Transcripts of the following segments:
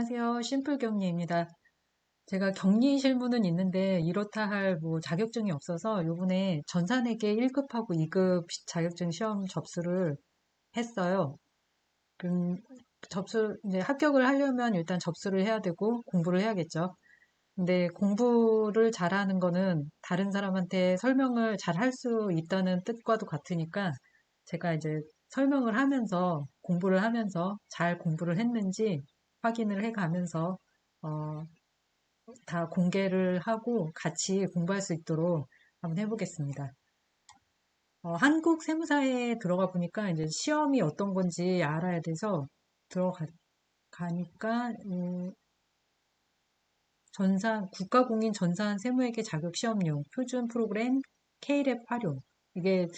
안녕하세요. 심플경리입니다. 제가 격리 실무는 있는데 이렇다 할 뭐 자격증이 없어서 요번에 전산회계 1급하고 2급 자격증 시험 접수를 했어요. 이제 합격을 하려면 일단 접수를 해야 되고 공부를 해야겠죠. 근데 공부를 잘하는 거는 다른 사람한테 설명을 잘 할 수 있다는 뜻과도 같으니까 제가 이제 설명을 하면서 공부를 하면서 잘 공부를 했는지 확인을 해 가면서 어, 다 공개를 하고 같이 공부할 수 있도록 한번 해보겠습니다. 한국 세무사에 들어가 보니까 이제 시험이 어떤 건지 알아야 돼서 들어가니까 국가공인 전산 세무회계 자격 시험용 표준 프로그램 K랩 활용. 이게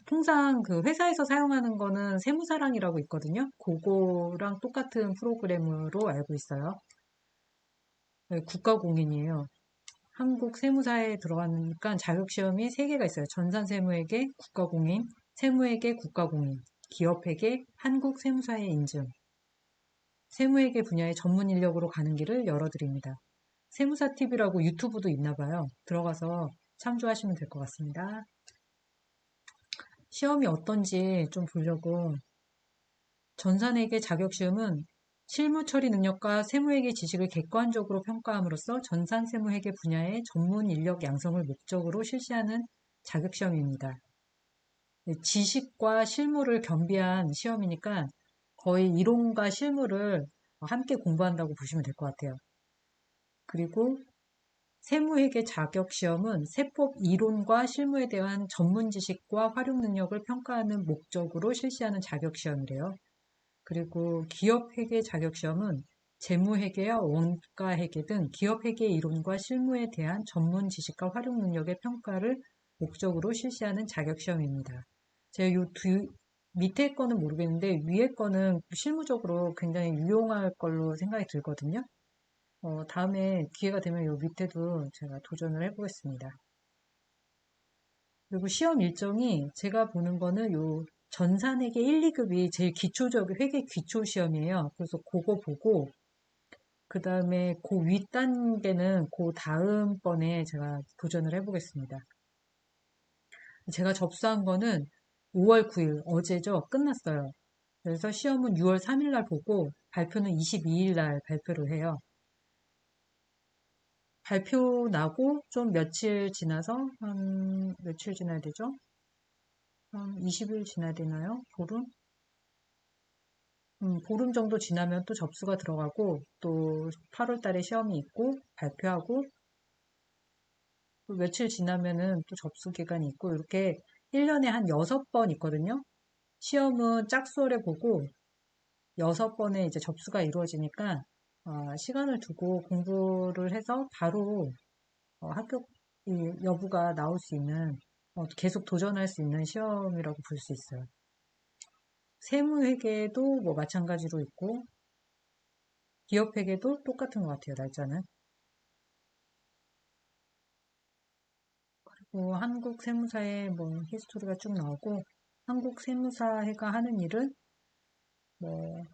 통상 그 회사에서 사용하는 거는 세무사랑이라고 있거든요. 그거랑 똑같은 프로그램으로 알고 있어요. 네, 국가공인이에요. 한국 세무사에 들어가니까 자격시험이 3개가 있어요. 전산세무회계, 국가공인, 세무회계, 국가공인, 기업회계, 한국세무사의 인증. 세무회계 분야의 전문 인력으로 가는 길을 열어드립니다. 세무사 TV라고 유튜브도 있나 봐요. 들어가서 참조하시면 될 것 같습니다. 시험이 어떤지 좀 보려고 전산회계 자격시험은 실무 처리 능력과 세무회계 지식을 객관적으로 평가함으로써 전산 세무회계 분야의 전문 인력 양성을 목적으로 실시하는 자격시험입니다. 지식과 실무를 겸비한 시험이니까 거의 이론과 실무를 함께 공부한다고 보시면 될 것 같아요. 그리고 세무회계 자격시험은 세법 이론과 실무에 대한 전문 지식과 활용 능력을 평가하는 목적으로 실시하는 자격시험이래요. 그리고 기업회계 자격시험은 재무회계와 원가회계 등 기업회계 이론과 실무에 대한 전문 지식과 활용 능력의 평가를 목적으로 실시하는 자격시험입니다. 제가 밑에 거는 모르겠는데 위에 거는 실무적으로 굉장히 유용할 걸로 생각이 들거든요. 다음에 기회가 되면 요 밑에도 제가 도전을 해보겠습니다. 그리고 시험 일정이 제가 보는 거는 요 전산회계 1, 2급이 제일 기초적 회계 기초 시험이에요. 그래서 그거 보고 그 다음에 그 윗단계는 그 다음번에 제가 도전을 해보겠습니다. 제가 접수한 거는 5월 9일 어제죠. 끝났어요. 그래서 시험은 6월 3일 날 보고 발표는 22일 날 발표를 해요. 발표 나고 좀 며칠 지나서 한 며칠 지나야 되죠? 한 20일 지나야 되나요? 보름? 보름 정도 지나면 또 접수가 들어가고 또 8월 달에 시험이 있고 발표하고 또 며칠 지나면은 또 접수 기간이 있고 이렇게 1년에 한 6번 있거든요. 시험은 짝수월에 보고 6번에 이제 접수가 이루어지니까 시간을 두고 공부를 해서 바로 합격 여부가 나올 수 있는 계속 도전할 수 있는 시험이라고 볼 수 있어요. 세무회계도 뭐 마찬가지로 있고 기업회계도 똑같은 것 같아요, 날짜는. 그리고 한국 세무사의 뭐 히스토리가 쭉 나오고 한국 세무사회가 하는 일은 뭐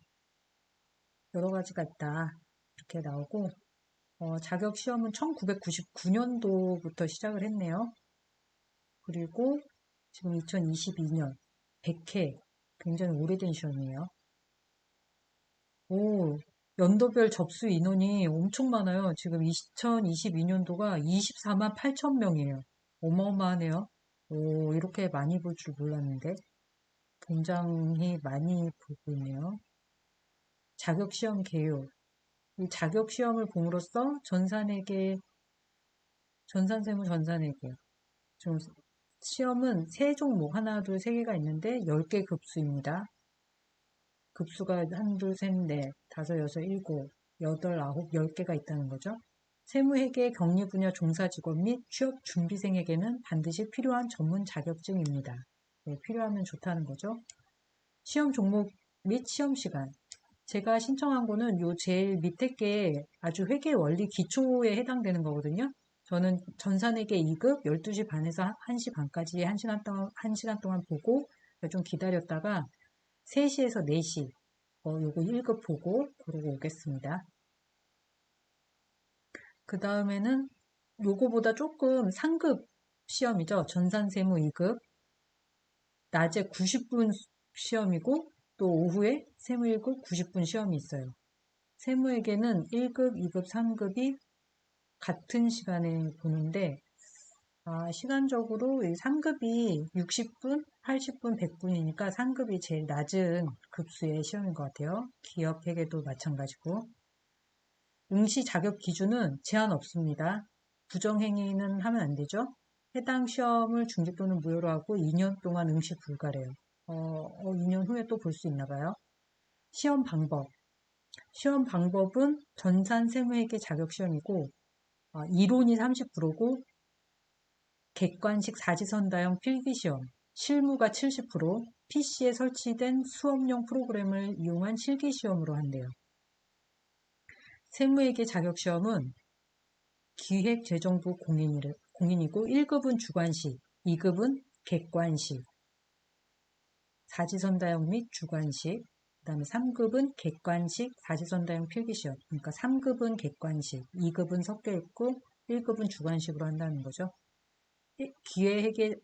여러 가지가 있다 이렇게 나오고 자격 시험은 1999년도부터 시작을 했네요. 그리고 지금 2022년 100회 굉장히 오래된 시험이에요. 오, 연도별 접수 인원이 엄청 많아요. 지금 2022년도가 24만 8천 명이에요. 어마어마하네요. 오, 이렇게 많이 볼 줄 몰랐는데. 굉장히 많이 보고 있네요. 자격시험 개요. 이 자격시험을 봄으로써 전산세무 전산회계. 지금 시험은 세 종목, 하나, 둘, 세 개가 있는데 10개 급수입니다. 급수가 한두, 셋, 넷, 다섯, 여섯, 일곱, 여덟, 아홉, 10개가 있다는 거죠. 세무회계 격리 분야 종사 직원 및 취업 준비생에게는 반드시 필요한 전문 자격증입니다. 네, 필요하면 좋다는 거죠. 시험 종목 및 시험 시간. 제가 신청한 거는 요 제일 밑에 게 아주 회계 원리 기초에 해당되는 거거든요. 저는 전산회계 2급 12시 반에서 1시 반까지 1시간 동안 보고 좀 기다렸다가 3시에서 4시 요거 1급 보고 그러고 오겠습니다. 그 다음에는 요거보다 조금 상급 시험이죠. 전산세무 2급. 낮에 90분 시험이고 또 오후에 세무 1급 90분 시험이 있어요. 세무회계는 1급, 2급, 3급이 같은 시간에 보는데 시간적으로 이 3급이 60분, 80분, 100분이니까 3급이 제일 낮은 급수의 시험인 것 같아요. 기업회계도 마찬가지고. 응시 자격 기준은 제한 없습니다. 부정행위는 하면 안 되죠. 해당 시험을 중지 또는 무효로 하고 2년 동안 응시 불가래요. 2년 후에 또 볼 수 있나 봐요. 시험 방법. 시험 방법은 전산세무회계 자격시험이고 이론이 30%고 객관식 사지선다형 필기시험, 실무가 70%, PC에 설치된 수업용 프로그램을 이용한 실기시험으로 한대요. 세무회계 자격시험은 기획재정부 공인이고 1급은 주관식, 2급은 객관식, 사지선다형 및 주관식, 그 다음에 3급은 객관식, 사지선다형 필기시험. 그러니까 3급은 객관식, 2급은 섞여 있고 1급은 주관식으로 한다는 거죠. 기회회계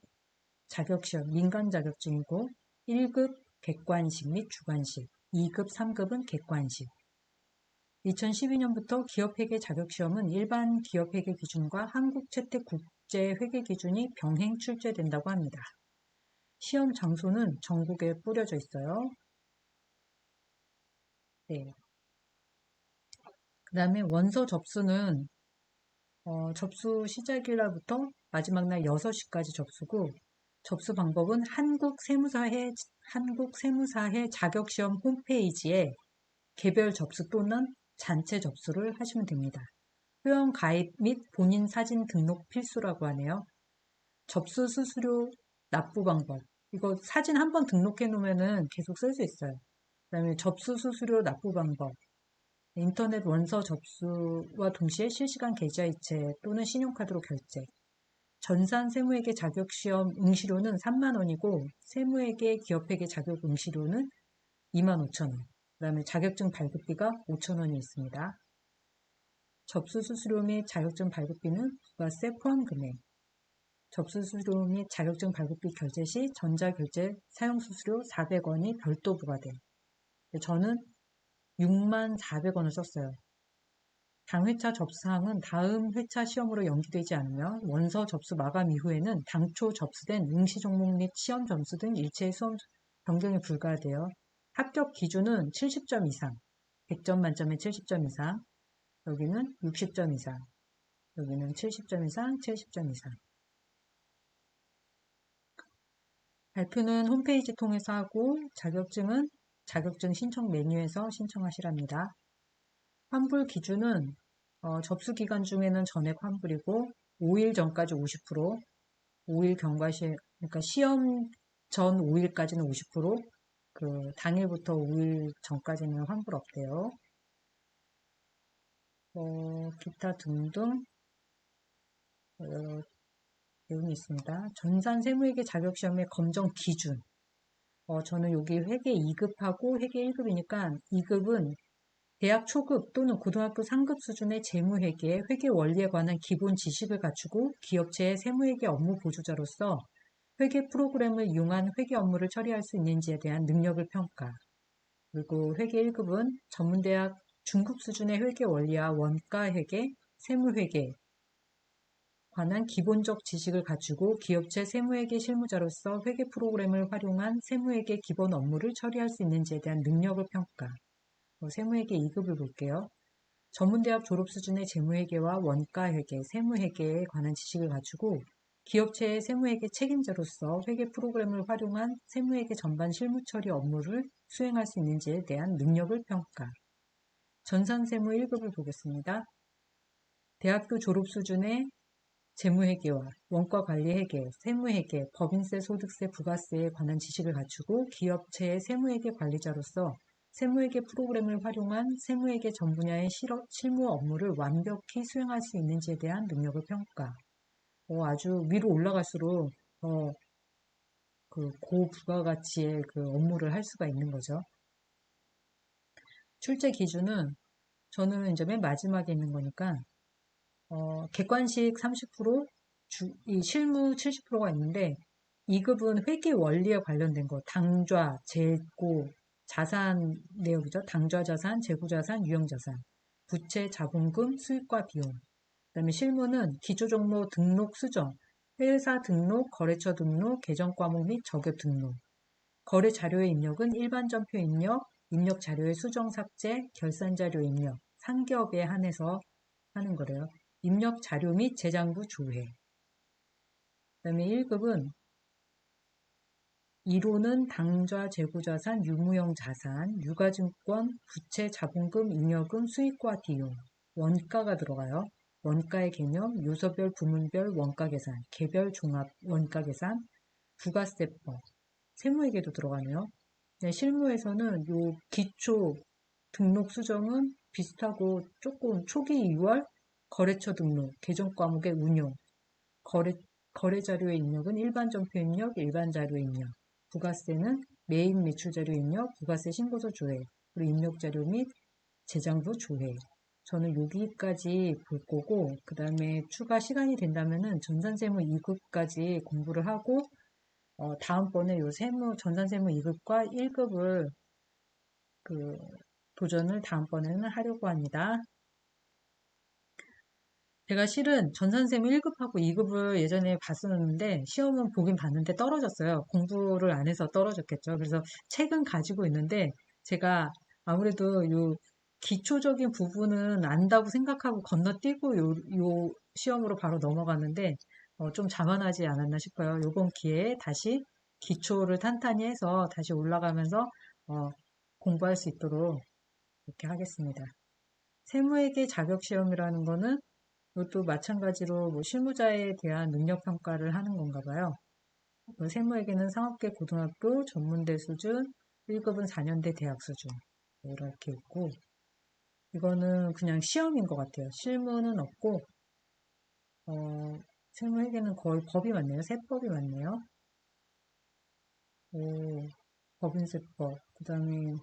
자격시험, 민간 자격증이고 1급 객관식 및 주관식, 2급, 3급은 객관식. 2012년부터 기업회계 자격시험은 일반 기업회계 기준과 한국채택국제회계 기준이 병행 출제된다고 합니다. 시험 장소는 전국에 뿌려져 있어요. 네. 그 다음에 원서 접수는 접수 시작일 날부터 마지막 날 6시까지 접수고 접수 방법은 한국세무사회 자격시험 홈페이지에 개별 접수 또는 단체 접수를 하시면 됩니다. 회원 가입 및 본인 사진 등록 필수라고 하네요. 접수 수수료 납부 방법. 이거 사진 한번 등록해 놓으면 계속 쓸 수 있어요. 그 다음에 접수 수수료 납부 방법. 인터넷 원서 접수와 동시에 실시간 계좌이체 또는 신용카드로 결제. 전산 세무회계 자격시험 응시료는 3만 원이고 세무회계 기업회계 자격 응시료는 2만 5천 원. 그 다음에 자격증 발급비가 5천 원이 있습니다. 접수 수수료 및 자격증 발급비는 부가세 포함 금액. 접수 수수료 및 자격증 발급비 결제 시 전자결제 사용 수수료 400원이 별도 부과돼요. 저는 6만 400원을 썼어요. 당회차 접수사항은 다음 회차 시험으로 연기되지 않으며 원서 접수 마감 이후에는 당초 접수된 응시 종목 및 시험 점수 등 일체의 수험 변경이 불가하되어 합격 기준은 70점 이상, 100점 만점에 70점 이상, 여기는 60점 이상, 여기는 70점 이상, 70점 이상. 발표는 홈페이지 통해서 하고 자격증은 자격증 신청 메뉴에서 신청하시랍니다. 환불 기준은 접수 기간 중에는 전액 환불이고 5일 전까지 50%, 5일 경과시 그러니까 시험 전 5일까지는 50%, 그 당일부터 5일 전까지는 환불 없대요. 기타 등등 내용이 있습니다. 전산 세무회계 자격시험의 검정 기준. 저는 여기 회계 2급하고 회계 1급이니까 2급은 대학 초급 또는 고등학교 상급 수준의 재무회계, 회계 원리에 관한 기본 지식을 갖추고 기업체의 세무회계 업무 보조자로서 회계 프로그램을 이용한 회계 업무를 처리할 수 있는지에 대한 능력을 평가. 그리고 회계 1급은 전문대학 중급 수준의 회계 원리와 원가 회계, 세무회계 관한 기본적 지식을 갖추고 기업체 세무회계 실무자로서 회계 프로그램을 활용한 세무회계 기본 업무를 처리할 수 있는지에 대한 능력을 평가. 세무회계 2급을 볼게요. 전문대학 졸업 수준의 재무회계와 원가회계, 세무회계에 관한 지식을 갖추고 기업체의 세무회계 책임자로서 회계 프로그램을 활용한 세무회계 전반 실무처리 업무를 수행할 수 있는지에 대한 능력을 평가. 전산세무 1급을 보겠습니다. 대학교 졸업 수준의 재무회계와 원가관리회계, 세무회계, 법인세, 소득세, 부가세에 관한 지식을 갖추고 기업체의 세무회계 관리자로서 세무회계 프로그램을 활용한 세무회계 전 분야의 실무 업무를 완벽히 수행할 수 있는지에 대한 능력을 평가. 아주 위로 올라갈수록 그 고부가가치의 그 업무를 할 수가 있는 거죠. 출제 기준은 저는 이제 맨 마지막에 있는 거니까 객관식 30%, 이 실무 70%가 있는데 2급은 회계 원리에 관련된 거, 당좌, 재고, 자산 내역이죠. 당좌 자산, 재고 자산, 유형 자산, 부채, 자본금, 수익과 비용. 그다음에 실무는 기초 종목 등록 수정, 회사 등록, 거래처 등록, 계정 과목 및 저격 등록. 거래 자료의 입력은 일반 전표 입력, 입력 자료의 수정 삭제, 결산 자료 입력, 상기업에 한해서 하는 거래요. 입력 자료 및 재장부 조회. 그다음에 1급은 이론은 당좌, 재고자산, 유무형 자산, 유가증권, 부채, 자본금, 잉여금, 수익과 비용, 원가가 들어가요. 원가의 개념, 요소별, 부문별, 원가 계산, 개별 종합 원가 계산, 부가세법, 세무회계도 들어가네요. 네, 실무에서는 요 기초 등록 수정은 비슷하고 조금 초기 6월 거래처 등록, 계정 과목의 운용, 거래 자료의 입력은 일반 전표 입력, 일반 자료 입력. 부가세는 매입 매출 자료 입력, 부가세 신고서 조회, 그리고 입력 자료 및 재장부 조회. 저는 여기까지 볼 거고, 그 다음에 추가 시간이 된다면은 전산세무 2급까지 공부를 하고, 다음번에 요 전산세무 2급과 1급을 도전을 다음번에는 하려고 합니다. 제가 실은 전산세무 1급하고 2급을 예전에 봤었는데 시험은 보긴 봤는데 떨어졌어요. 공부를 안 해서 떨어졌겠죠. 그래서 책은 가지고 있는데 제가 아무래도 요 기초적인 부분은 안다고 생각하고 건너뛰고 요 시험으로 바로 넘어갔는데 좀 자만하지 않았나 싶어요. 요번 기회에 다시 기초를 탄탄히 해서 다시 올라가면서 공부할 수 있도록 이렇게 하겠습니다. 세무회계 자격시험이라는 거는 이것도 마찬가지로 뭐 실무자에 대한 능력 평가를 하는 건가 봐요. 세무에게는 상업계 고등학교 전문대 수준, 1급은 4년대 대학 수준 이렇게 있고 이거는 그냥 시험인 것 같아요. 실무는 없고 세무회계는 거의 법이 많네요. 세법이 많네요. 오, 법인세법, 그 다음에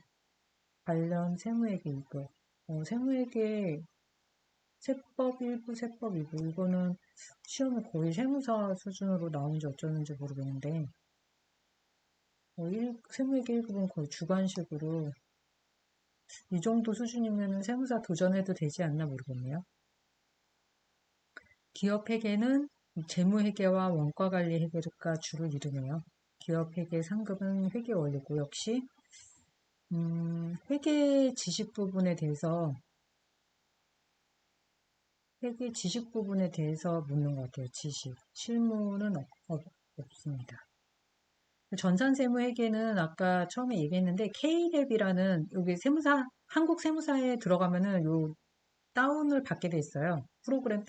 관련 세무회계 이거 세무회계 세법 일부, 세법 일부. 이거는 시험에 거의 세무사 수준으로 나오는지 어쩌는지 모르겠는데, 세무회계 1급은 거의 주관식으로, 이 정도 수준이면 세무사 도전해도 되지 않나 모르겠네요. 기업회계는 재무회계와 원가관리 회계가 주를 이루네요. 기업회계 상급은 회계 원리고, 역시, 회계 지식 부분에 대해서 회계 지식 부분에 대해서 묻는 것 같아요. 지식. 실무는 없습니다. 전산세무회계는 아까 처음에 얘기했는데 K랩이라는 여기 세무사 한국 세무사에 들어가면은 요 다운을 받게 돼 있어요. 프로그램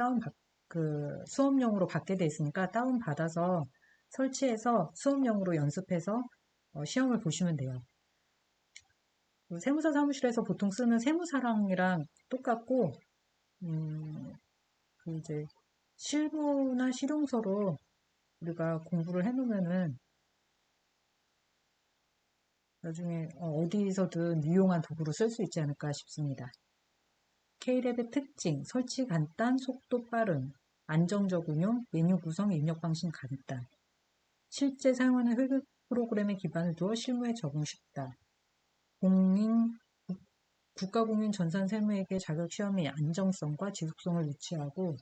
수업용으로 받게 돼 있으니까 다운 받아서 설치해서 수업용으로 연습해서 시험을 보시면 돼요. 세무사 사무실에서 보통 쓰는 세무사랑이랑 똑같고 이제 실무나 실용서로 우리가 공부를 해놓으면은 나중에 어디서든 유용한 도구로 쓸 수 있지 않을까 싶습니다. K랩의 특징, 설치 간단, 속도 빠른, 안정적 운용, 메뉴 구성, 입력 방식 간단. 실제 사용하는 회계 프로그램에 기반을 두어 실무에 적용 쉽다. 국가공인 전산세무회계 자격시험의 안정성과 지속성을 유치하고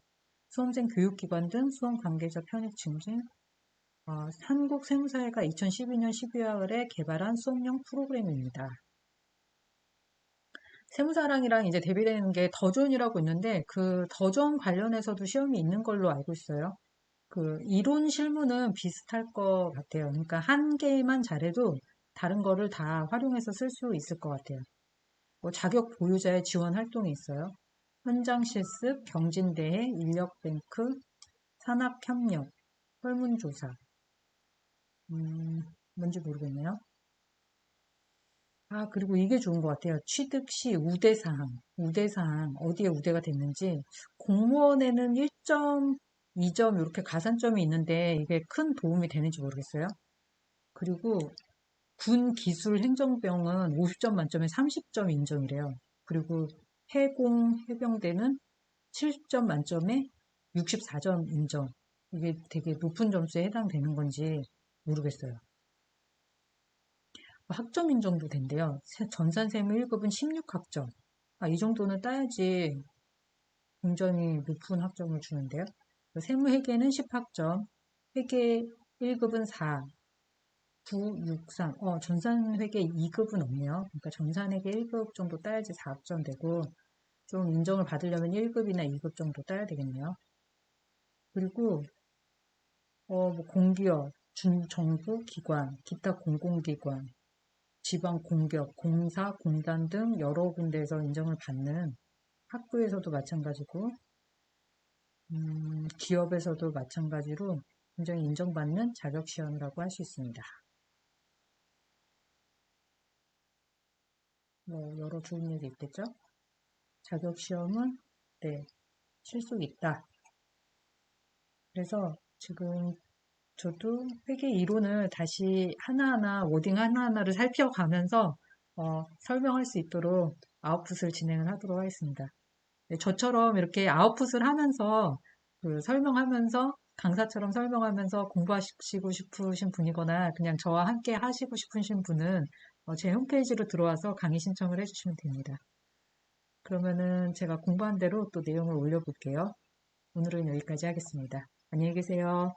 수험생 교육기관 등 수험 관계자 편입 증진, 한국세무사회가 2012년 12월에 개발한 수업용 프로그램입니다. 세무사랑이랑 이제 대비되는 게 더존이라고 있는데 그 더존 관련해서도 시험이 있는 걸로 알고 있어요. 그 이론 실무는 비슷할 것 같아요. 그러니까 한 개만 잘해도 다른 거를 다 활용해서 쓸 수 있을 것 같아요. 뭐 자격 보유자의 지원 활동이 있어요. 현장 실습, 경진대회, 인력뱅크, 산학협력, 설문조사. 뭔지 모르겠네요. 그리고 이게 좋은 것 같아요. 취득 시 우대사항, 어디에 우대가 됐는지, 공무원에는 1점, 2점 이렇게 가산점이 있는데 이게 큰 도움이 되는지 모르겠어요. 그리고 군 기술 행정병은 50점 만점에 30점 인정이래요. 그리고 해공 해병대는 70점 만점에 64점 인정. 이게 되게 높은 점수에 해당되는 건지 모르겠어요. 학점 인정도 된대요. 전산세무 1급은 16학점. 이 정도는 따야지 굉장히 높은 학점을 주는데요. 세무회계는 10학점, 회계 1급은 4, 9, 6, 3. 전산회계 2급은 없네요. 그러니까 전산회계 1급 정도 따야지 4학점 되고, 좀 인정을 받으려면 1급이나 2급 정도 따야 되겠네요. 그리고, 공기업, 준정부 기관, 기타 공공기관, 지방 공기업, 공사, 공단 등 여러 군데에서 인정을 받는 학교에서도 마찬가지고, 기업에서도 마찬가지로 굉장히 인정받는 자격시험이라고 할 수 있습니다. 여러 좋은 일이 있겠죠? 자격시험은, 네, 실속 있다. 그래서 지금 저도 회계 이론을 다시 하나하나, 워딩 하나하나를 살펴가면서, 설명할 수 있도록 아웃풋을 진행을 하도록 하겠습니다. 네, 저처럼 이렇게 아웃풋을 하면서 설명하면서 강사처럼 설명하면서 공부하시고 싶으신 분이거나 그냥 저와 함께 하시고 싶으신 분은 제 홈페이지로 들어와서 강의 신청을 해주시면 됩니다. 그러면은 제가 공부한 대로 또 내용을 올려볼게요. 오늘은 여기까지 하겠습니다. 안녕히 계세요.